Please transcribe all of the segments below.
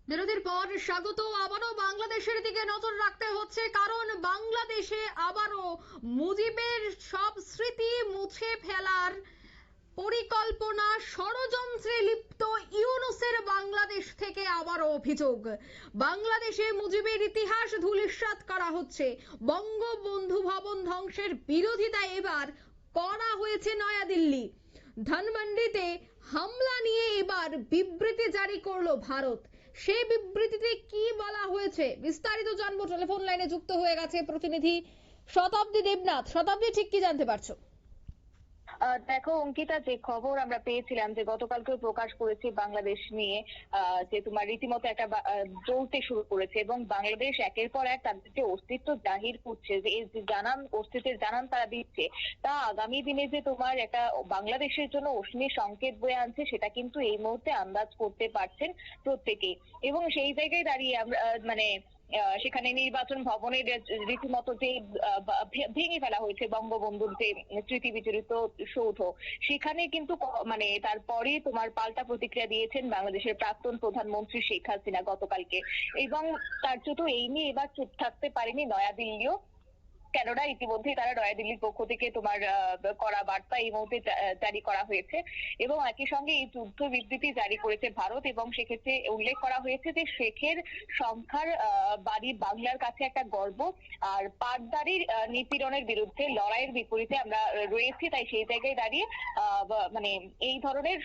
বিরতির পর স্বাগত। আবারও বাংলাদেশের দিকে নজর রাখতে হচ্ছে, কারণ বাংলাদেশে আবারও মুজিবের সব স্মৃতি মুছে ফেলার পরিকল্পনা, ষড়যন্ত্রে লিপ্ত ইউনূসের বাংলাদেশ থেকে আবারও অভিযোগ। বাংলাদেশে মুজিবের ইতিহাস ধূলিসাৎ করা হচ্ছে। বঙ্গবন্ধু ভবন ধ্বংসের বিরোধিতায় এবার করা হয়েছে নয়াদিল্লি। ধানমন্ডিতে হামলা নিয়ে এবার বিবৃতি জারি করলো ভারত। সেই বিবৃতিতে কি বলা হয়েছে বিস্তারিত জানবো। টেলিফোন লাইনে যুক্ত হয়ে গেছে প্রতিনিধি শতাব্দী দেবনাথ। শতাব্দী, ঠিক কি জানতে পারছো? দেখো অঙ্কিতা, যে খবর আমরা পেয়েছিলাম যে গতকালকে প্রকাশ করেছে বাংলাদেশ নিয়ে, যে তোমার রীতিমতো একটা জ্বলতে শুরু করেছে এবং বাংলাদেশ একের পর এক তাদের যে অস্তিত্ব জাহির করছে, যে এই যে অস্তিত্বের জানান তারা দিচ্ছে, তা আগামী দিনে যে তোমার একটা বাংলাদেশের জন্য অগ্নি সংকেত বয়ে আনছে সেটা কিন্তু এই মুহূর্তে আন্দাজ করতে পারছেন প্রত্যেকেই। এবং সেই জায়গায় দাঁড়িয়ে আমরা সেখানে নির্বাচন ভবনের রীতিমতো যে ভেঙে ফেলা হয়েছে বঙ্গবন্ধুর যে স্মৃতি বিজড়িত সৌধ, সেখানে কিন্তু মানে তারপরে তোমার পাল্টা প্রতিক্রিয়া দিয়েছেন বাংলাদেশের প্রাক্তন প্রধানমন্ত্রী শেখ হাসিনা গতকালকে। এবং কার্যত এই নিয়ে এবার চুপ থাকতে পারেনি নয়াদিল্লিও, কেননা ইতিমধ্যেই তারা নয়াদিল্লির পক্ষ থেকে তোমার করা বার্তা এই মুহূর্তে জারি করা হয়েছে এবং একই সঙ্গে এই যুদ্ধ বিবৃতি জারি করেছে ভারত। এবং সেক্ষেত্রে উল্লেখ করা হয়েছে যে শেখের সংখ্যার বাড়ি বাংলার কাছে একটা গর্ব, আর পাটদারির নিপীড়নের বিরুদ্ধে লড়াইয়ের বিপরীতে আমরা রয়েছি। তাই সেই জায়গায় দাঁড়িয়ে মানে এই ধরনের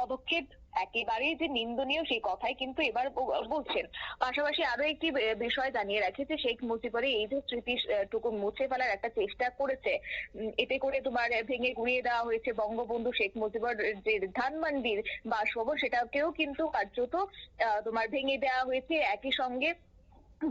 পদক্ষেপ একেবারেই যে নিন্দনীয় সেই কথাই কিন্তু এবার বলছেন। পাশাপাশি আরো একটি বিষয় জানিয়ে রাখি যে শেখ মুজিবের এই যে স্মৃতিটুকু মুছে ফেলার একটা চেষ্টা করেছে, এতে করে তোমার ভেঙে গুড়িয়ে দেওয়া হয়েছে বঙ্গবন্ধু শেখ মুজিবের যে ধানমন্ডির বাসভবন, সেটাকেও কিন্তু কার্যত তোমার ভেঙে দেওয়া হয়েছে। একই সঙ্গে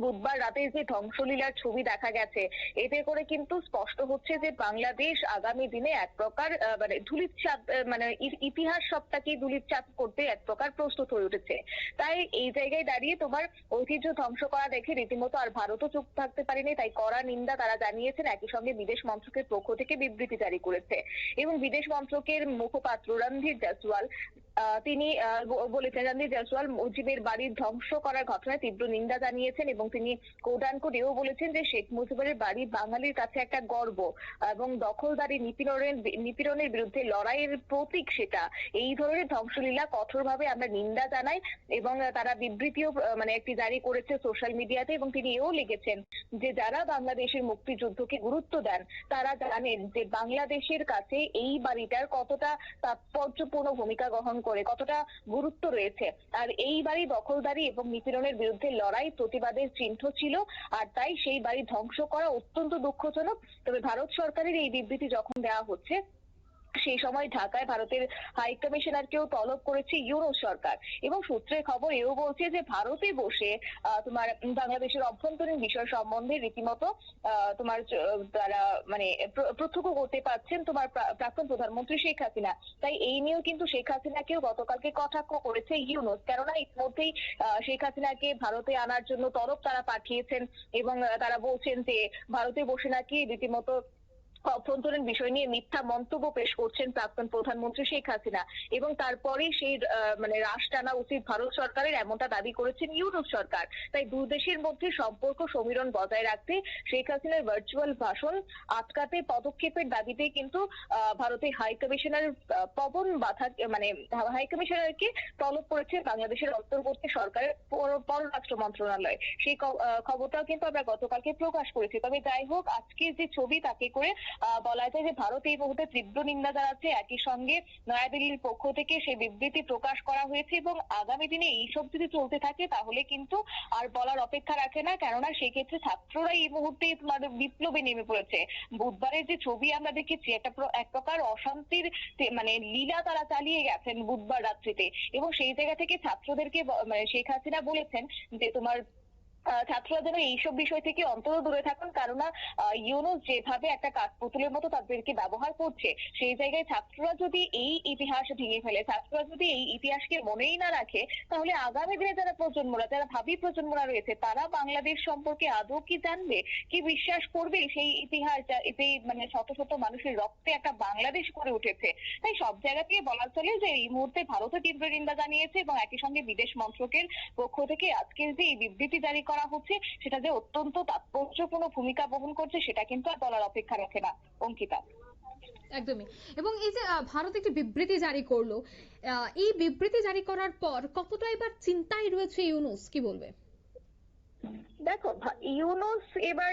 বুধবার রাতে যে ধ্বংসলীলার ছবি দেখা গেছে, এতে করে কিন্তু স্পষ্ট হচ্ছে যে বাংলাদেশ আগামী দিনে এক প্রকার মানে ধূলিসাৎ মানে ইতিহাস সবটাকে ধূলিসাৎ করতে এক প্রকার প্রস্তুত হয়ে উঠেছে। তাই এই জায়গায় দাঁড়িয়ে তোমার ঐতিহ্য ধ্বংস করা দেখে রীতিমতো আর ভারতও চুপ থাকতে পারেনি, তাই কড়া নিন্দা তারা জানিয়েছেন। একই সঙ্গে বিদেশ মন্ত্রকের পক্ষ থেকে বিবৃতি জারি করেছে এবং বিদেশ মন্ত্রকের মুখপাত্র রণধীর জয়সওয়াল তিনি বলেছেন, রণধীর জয়সওয়াল মুজিবের বাড়ির ধ্বংস করার ঘটনায় তীব্র নিন্দা জানিয়েছেন এবং তিনি কোট এও বলেছেন যে শেখ মুজিবের বাড়ি বাঙালির কাছে একটা গর্ব এবং দখলদারি নিপীড়নের বিরুদ্ধে লড়াইয়ের প্রতীক সেটা। এই ধরনের ধ্বংসলীলা কঠোরভাবে আমরা নিন্দা জানাই। এবং তারা বিবৃতিও মানে একটি জারি করেছে সোশ্যাল মিডিয়াতে এবং তিনি এও লিখেছেন যে যারা বাংলাদেশের মুক্তিযুদ্ধকে গুরুত্ব দেন তারা জানেন যে বাংলাদেশের কাছে এই বাড়িটার কতটা তাৎপর্যপূর্ণ ভূমিকা গ্রহণ করে, কতটা গুরুত্ব রয়েছে। আর এই বাড়ি দখলদারি এবং নিপীড়নের বিরুদ্ধে লড়াই প্রতিবাদের চিহ্ন ছিল, আর তাই সেই বাড়ি ধ্বংস করা অত্যন্ত দুঃখজনক। তবে ভারত সরকারের এই বিবৃতি যখন দেওয়া হচ্ছে, সেই সময় ঢাকায় ভারতের হাই কমিশনারকেও তলব করেছে ইউনূস সরকার। এবং সূত্রের খবর এও বলছে যে ভারতে বসে তোমার বাংলাদেশের অভ্যন্তরীণ বিষয় সম্বন্ধে রীতিমতো তোমার তারা মানে প্রত্যক্ষ করতে পারছেন তোমার প্রাক্তন প্রধানমন্ত্রী শেখ হাসিনা। তাই এই নিয়েও কিন্তু শেখ হাসিনাকেও গতকালকে কটাক্ষ করেছে ইউনূস, কেননা ইতিমধ্যেই শেখ হাসিনাকে ভারতে আনার জন্য তলব তারা পাঠিয়েছেন এবং তারা বলছেন যে ভারতে বসে নাকি রীতিমতো অভ্যন্তরীণ বিষয় নিয়ে মিথ্যা মন্তব্য পেশ করছেন প্রাক্তন প্রধানমন্ত্রী শেখ হাসিনা। এবং তারপরে সেই মানে রাশ টানা উচিত ভারত সরকারের, এমনটা দাবি করেছেন ইউনূস সরকার। তাই দু দেশের মধ্যে সম্পর্ক সমীরণ বজায় রাখতে শেখ হাসিনার ভার্চুয়াল ভাষণ আটকাতে পদক্ষেপের দাবিতে কিন্তু ভারতের হাই কমিশনার পবন বাথা মানে হাই কমিশনারকে তলব করেছে বাংলাদেশের অন্তর্বর্তী সরকারের পররাষ্ট্র মন্ত্রণালয়। সেই খবরটাও কিন্তু আমরা গতকালকে প্রকাশ করেছি। তবে যাই হোক, আজকের যে ছবি তাকে করে বলা যায় যে ভারত এই মুহূর্তে তীব্র নিন্দা জানাচ্ছে। একই সঙ্গে নয়াদিল্লির পক্ষ থেকে সেই বিবৃতি প্রকাশ করা হয়েছে এবং আগামী দিনে এইসব যদি চলতে থাকে তাহলে কিন্তু আর বলার অপেক্ষা রাখে না, কেননা সেক্ষেত্রে ছাত্ররা এই মুহূর্তে বিপ্লবে নেমে পড়েছে। বুধবারের যে ছবি আমরা দেখেছি, এক প্রকার অশান্তির মানে লীলা তারা চালিয়ে গেছেন বুধবার রাত্রিতে। এবং সেই জায়গা থেকে ছাত্রদেরকে মানে শেখ হাসিনা বলেছেন যে তোমার ছাত্ররা যেন এইসব বিষয় থেকে অন্তত দূরে থাকুন, কেননা ইউনূস যেভাবে একটা কাঠপুতুলের মতো তাদেরকে ব্যবহার করছে, সেই জায়গায় ছাত্ররা যদি এই ইতিহাস ভেঙে ফেলে, ছাত্ররা যদি এই ইতিহাসকে মনেই না রাখে, তাহলে আগামী দিনে যারা ভাবি প্রজন্মরা রয়েছে, তারা বাংলাদেশ সম্পর্কে আদৌ কি জানবে, কি বিশ্বাস করবে সেই ইতিহাস যেই মানে শত শত মানুষের রক্তে একটা বাংলাদেশ গড়ে উঠেছে। তাই সব জায়গা থেকে বলা চলে যে এই মুহূর্তে ভারতও তীব্র নিন্দা জানিয়েছে এবং একই সঙ্গে বিদেশ মন্ত্রকের পক্ষ থেকে আজকের যে এই বিবৃতি জারি করা হচ্ছে, সেটা যে অত্যন্ত তাৎপর্যপূর্ণ ভূমিকা বহন করছে, সেটা কিন্তু আর বলার অপেক্ষা রাখে না অঙ্কিতা। একদমই। এবং এই যে ভারত একটি বিবৃতি জারি করলো, এই বিবৃতি জারি করার পর কতটা এবার চিন্তায় রয়েছে ইউনূস, কি বলবে? দেখো, ইউনূস এবার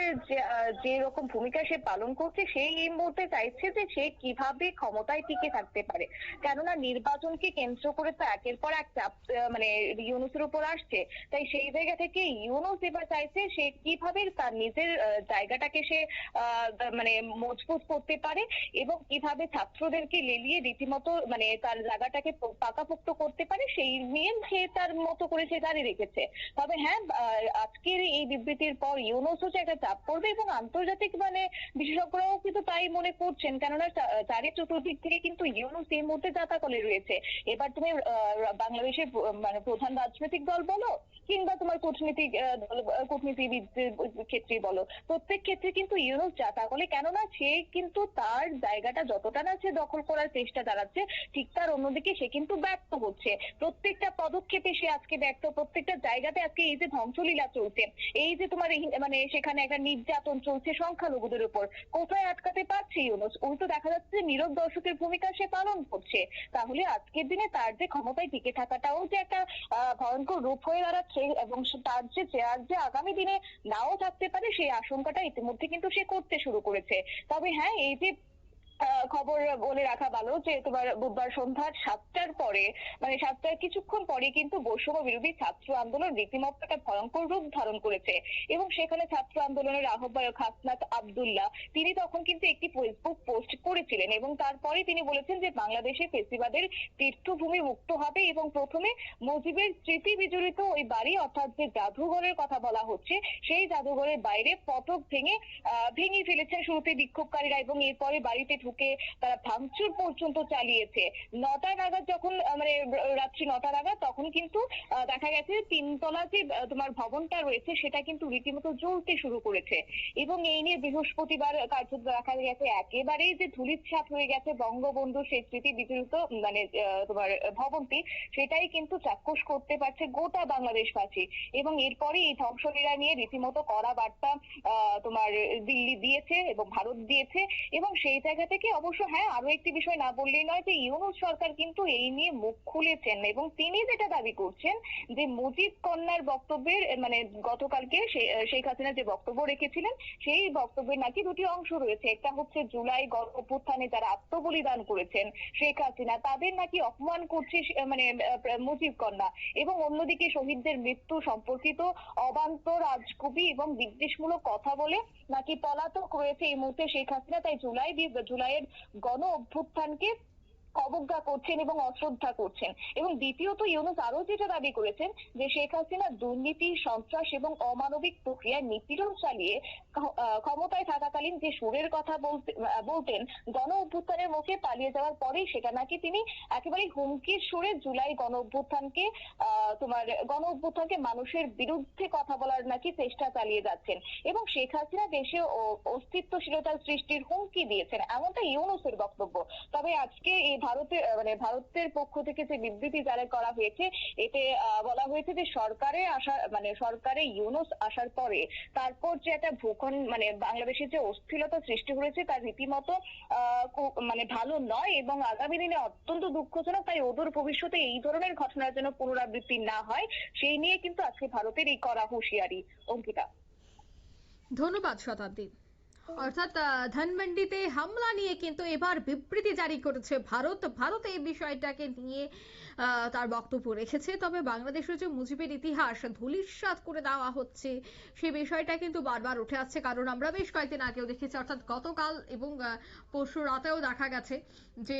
যে রকম ভূমিকা সে পালন করছে, সেই এই মুহূর্তে চাইছে যে সে কিভাবে ক্ষমতায় টিকে থাকতে পারে, কেননা নির্বাচনকে কেন্দ্র করে তো একের পর এক চাপ মানে ইউনূসের উপর আসছে। তাই সেই জায়গা থেকে ইউনূস এবার চাইছে সে কিভাবে তার নিজের জায়গাটাকে সে মানে মজবুত করতে পারে এবং কিভাবে ছাত্রদেরকে লেলিয়ে রীতিমতো মানে তার জায়গাটাকে পাকাপোক্ত করতে পারে, সেই নিয়ে সে তার মতো করে সে দাঁড়িয়ে রেখেছে। তবে হ্যাঁ, আজকের এই বিবৃতির পর ইউনূসও যে একটা চাপ পড়বে এবং আন্তর্জাতিক মানে বিশেষজ্ঞরাও কিন্তু তাই মনে করছেন, কেননা চারি চতুর্দিক থেকে কিন্তু ইউনূস এই মুহূর্তে জাতাকলে রয়েছে। এবার তুমি বাংলাদেশের মানে প্রধান রাজনৈতিক দল বলো কিংবা তোমার কূটনীতিবিদদের ক্ষেত্রে বলো, প্রত্যেক ক্ষেত্রে কিন্তু ইউনূস জাতাকলে, কেননা সে কিন্তু তার জায়গাটা যতটা না সে দখল করার চেষ্টা চালাচ্ছে, ঠিক তার অন্যদিকে সে কিন্তু ব্যর্থ হচ্ছে। প্রত্যেকটা পদক্ষেপে সে আজকে ব্যর্থ, প্রত্যেকটা জায়গাতে আজকে এই যে ধ্বংসলীলা চলছে, এই যে তোমার মানে সেখানে একটা নির্যাতন চলছে সংখ্যালঘুদের উপর, কোথায় আটকাতে পারছে ইউনূস? উল্টো দেখা যাচ্ছে যে নীরব দর্শকের ভূমিকা সে পালন করছে। তাহলে আজকের দিনে তার যে ক্ষমতায় টিকে থাকাটাও যে একটা ভয়ঙ্কর রূপ হয়ে দাঁড়াচ্ছে এবং তার যে চেয়ার যে আগামী দিনে নাও থাকতে পারে, সেই আশঙ্কাটা ইতিমধ্যে কিন্তু সে করতে শুরু করেছে। তবে হ্যাঁ, এই যে খবর বলে রাখা ভালো যে তোমার বুধবার সন্ধ্যা 7টার পরে মানে 7টার কিছুক্ষণ পরে কিন্তু বৈষম্য বিরোধী ছাত্র আন্দোলন রীতিমতো একটা ভয়ঙ্কর রূপ ধারণ করেছে এবং সেখানে ছাত্র আন্দোলনের আহ্বায়ক হাসনাত আব্দুল্লাহ তিনি তখন কিন্তু একটি ফেসবুক পোস্ট করেছিলেন এবং তারপরে তিনি বলেছেন যে বাংলাদেশে ফেসিবাদের তীর্থভূমি মুক্ত হবে এবং প্রথমে মুজিবের স্মৃতি বিজড়িত ওই বাড়ি অর্থাৎ যে জাদুঘরের কথা বলা হচ্ছে, সেই জাদুঘরের বাইরে ফটক ভেঙে ফেলেছেন শুরুতে বিক্ষোভকারীরা এবং এরপরে বাড়িতে ঢুকে তারা ভাঙচুর পর্যন্ত চালিয়েছে। 9টা নাগাদ যখন মানে রাত্রি 9টা নাগাদ তখন কিন্তু দেখা গেছে তিনতলা যে তোমার ভবনটা রয়েছে সেটা কিন্তু রীতিমতো জ্বলতে শুরু করেছে এবং এই নিয়ে বৃহস্পতিবার কার্যত দেখা গেছে একেবারেই যে ধূলিসাৎ হয়ে গেছে বঙ্গবন্ধু সেই স্মৃতি বিজড়িত মানে তোমার ভবনটি, সেটাই কিন্তু চাক্ষুষ করতে পারছে গোটা বাংলাদেশবাসী এবং এরপরে এই ধ্বংসলীলা নিয়ে রীতিমতো কড়া বার্তা তোমার দিল্লি দিয়েছে এবং ভারত দিয়েছে এবং সেই জায়গা থেকে অবশ্য হ্যাঁ, আরো একটি বিষয় না বললেই নয় যে ইউনূস সরকার কিন্তু এই নিয়ে মুখ খুলেছেন এবং তিনি যেটা দাবি করছেন যে মুজিব কন্যার বক্তব্যের মানে গতকালকে শেখ হাসিনা যে বক্তব্য রেখেছিলেন, সেই বক্তব্যের নাকি দুটি অংশ রয়েছে। একটা হচ্ছে জুলাই গণ অভ্যুত্থানে যারা আত্মবলিদান করেছেন শেখ হাসিনা তাদের নাকি অপমান করছে মানে মুজিব কন্যা এবং অন্যদিকে শহীদদের মৃত্যু সম্পর্কিত অবান্তর রাজকবি এবং বিদ্বেষমূলক কথা বলে নাকি পলাতক রয়েছে এই মুহূর্তে শেখ হাসিনা। তাই জুলাইয়ের গণ অভ্যুত্থানকে অবজ্ঞা করছেন এবং অশ্রদ্ধা করছেন এবং দ্বিতীয়ত ইউনূস আরো যেটা দাবি করেছেন যে শেখ হাসিনা দুর্নীতি সন্ত্রাস এবং অমানবিক প্রক্রিয়ায় নিপীড়ন চালিয়ে ক্ষমতায় থাকাকালীন যে সুরের কথা বলতেন গণ অভ্যুত্থানের মুখে পালিয়ে যাওয়ার পরেই সেটা নাকি তিনি একেবারে হুমকির সুরে জুলাই গণ অভ্যুত্থানকে মানুষের বিরুদ্ধে কথা বলার নাকি চেষ্টা চালিয়ে যাচ্ছেন এবং শেখ হাসিনা দেশে অস্তিত্বশীলতার সৃষ্টির হুমকি দিয়েছেন, এমনটা ইউনূসের বক্তব্য। তবে আজকে এই ভারতের পক্ষ থেকে যে বিবৃতি জারি করা হয়েছে এতে বলা হয়েছে যে সরকারে ইউনূস আসার পরে তারপর যে একটা মানে বাংলাদেশের যে অস্থিরতা সৃষ্টি হয়েছে তার রীতিমতো মানে ভালো নয় এবং আগামী দিনে অত্যন্ত দুঃখজনক। তাই অদূর ভবিষ্যতে এই ধরনের ঘটনার যেন পুনরাবৃত্তি না হয় সেই নিয়ে কিন্তু আজকে ভারতের এই কড়া হুঁশিয়ারি। অঙ্কিতা, ধন্যবাদ শতাব্দী। অর্থাৎ ধানমন্ডিতে হামলা নিয়ে কিন্তু এবার বিবৃতি জারি করেছে ভারত এই বিষয়টাকে নিয়ে তার বক্তব্য রেখেছে। তবে বাংলাদেশের যে মুজিবের ইতিহাস ধূলিসাৎ করে দেওয়া হচ্ছে সেই বিষয়টা কিন্তু বারবার উঠে আসছে, কারণ আমরা বেশ কয়েকদিন আগেও দেখেছি, অর্থাৎ গতকাল এবং পরশু রাতেও দেখা গেছে যে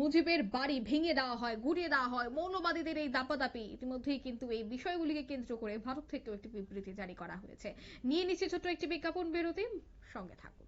মুজিবের বাড়ি ভেঙে দেওয়া হয়, গুড়িয়ে দেওয়া হয়, মৌলবাদীদের এই দাপাদাপি। ইতিমধ্যেই কিন্তু এই বিষয়গুলিকে কেন্দ্র করে ভারত থেকেও একটি বিবৃতি জারি করা হয়েছে। নিয়ে নিচ্ছে ছোট্ট একটি বিজ্ঞাপন বিরতি, সঙ্গে থাকুন।